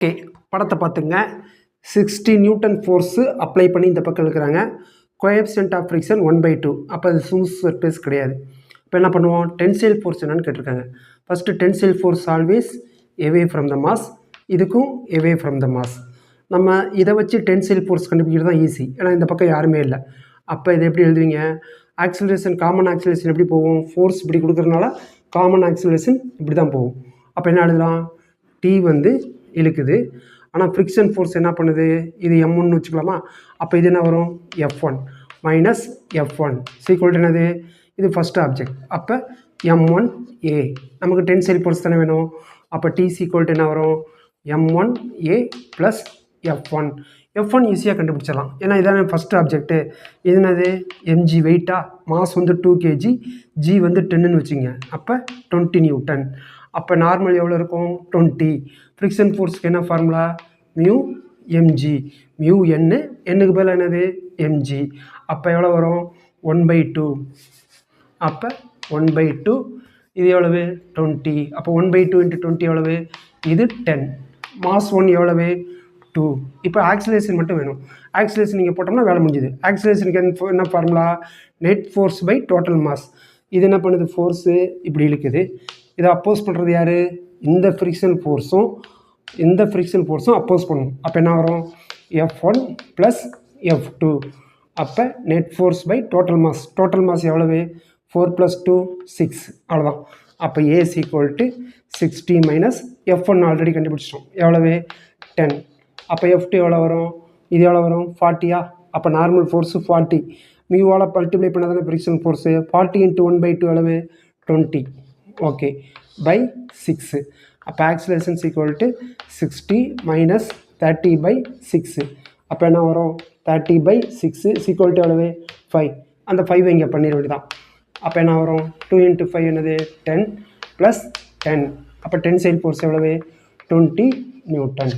Okay, படத்தை பார்த்துங்க. 60 Newton force apply பண்ணி இந்த பக்கம் இருக்கிறாங்க. Coefficient of friction 1/2. அப்போ அது ஸ்மூத் சர்ஃபேஸ் கிடையாது. இப்போ என்ன பண்ணுவோம், டென்சைல் ஃபோர்ஸ் என்னன்னு கேட்டிருக்காங்க. First tensile force always எவே from the mass, இதுக்கும் எவே ஃப்ரம் த மாஸ். நம்ம இதை வச்சு டென்சைல் ஃபோர்ஸ் கண்டுபிடிக்கிறது தான் ஈஸி, ஏன்னா இந்த பக்கம் யாருமே இல்லை. அப்போ இதை எப்படி எழுதுவீங்க? ஆக்சிலரேஷன், காமன் ஆக்சிலரேஷன் எப்படி போகும்? ஃபோர்ஸ் இப்படி கொடுக்குறதுனால காமன் ஆக்சிலரேஷன் இப்படி தான் போகும். அப்போ என்ன எழுதலாம்? டி வந்து இழுக்குது, ஆனால் ஃப்ரிக்ஷன் ஃபோர்ஸ் என்ன பண்ணுது? இது M1 வச்சுக்கலாமா? அப்போ இது என்ன வரும்? F1 மைனஸ் F1 சீக்வல் என்னது? இது ஃபஸ்ட் ஆப்ஜெக்ட். அப்போ M1A நமக்கு டென்சைல் ஃபோர்ஸ் தானே வேணும். அப்போ T சீக்வல் என்ன வரும்? M1A plus F1. F1 ஈஸியாக கண்டுபிடிச்சிடலாம், ஏன்னா இதான ஃபஸ்ட் ஆப்ஜெக்ட்டு. இது என்னது? mg வெயிட்டா, மாஸ் வந்து 2 kg, g வந்து 10ன்னு வச்சுங்க. அப்போ 20 நியூட்டன். அப்போ நார்மல் எவ்வளோ இருக்கும்? 20. ஃப்ரிக்ஷன் ஃபோர்ஸ்க்கு என்ன ஃபார்முலா? Mu mg. மியூ என்னுக்கு பதில் என்னது? mg. அப்போ எவ்வளோ வரும்? 1/2. அப்போ 1/2 இது எவ்வளவு? 20. அப்போ 1/2 × 20 எவ்வளவு? இது 10. மாஸ் 1 எவ்வளவு? 2. இப்போ ஆக்சிலரேஷன் மட்டும் வேணும். ஆக்சிலரேஷன் நீங்கள் போட்டோம்னா வேலை முடிஞ்சுது. ஆக்சிலரேஷனுக்கு என்ன formula? Net force by total mass. இது என்ன பண்ணுது? ஃபோர்ஸு இப்படி இழுக்குது. இதை அப்போஸ் பண்ணுறது யார்? இந்த ஃப்ரிக்ஷன் ஃபோர்ஸும் இந்த ஃப்ரிக்ஷன் ஃபோர்ஸும் அப்போஸ் பண்ணணும். அப்போ என்ன வரும்? F1 plus F2. அப்போ net force by total mass. Total mass எவ்வளவு? 4 + 2 6. அவ்வளோதான். அப்போ A = 60 மைனஸ் F1 ஆல்ரெடி கண்டுபிடிச்சிட்டோம். எவ்வளவு? 10. அப்போ F2 எவ்வளோ வரும்? இது எவ்வளோ வரும்? 40. அப்போ நார்மல் ஃபோர்ஸு 40. மியூவால் மல்டிப்ளை பண்ண தானே ஃப்ரிக்ஷன் ஃபோர்ஸு. 40 × 1/2 எவ்வளவு? 20. Okay, by 6. அப்போ ஆக்சிலரேஷன் = 60 மைனஸ் 30/6. அப்போ என்ன வரும்? 30/6 = எவ்வளவு? 5. அந்த 5 இங்கே பண்ணிட வேண்டியதான். அப்போ என்ன வரும்? 2 × 5 என்னது? 10 + 10. அப்போ டென்சைல் ஃபோர்ஸ் எவ்வளவு? 20 நியூட்டன்.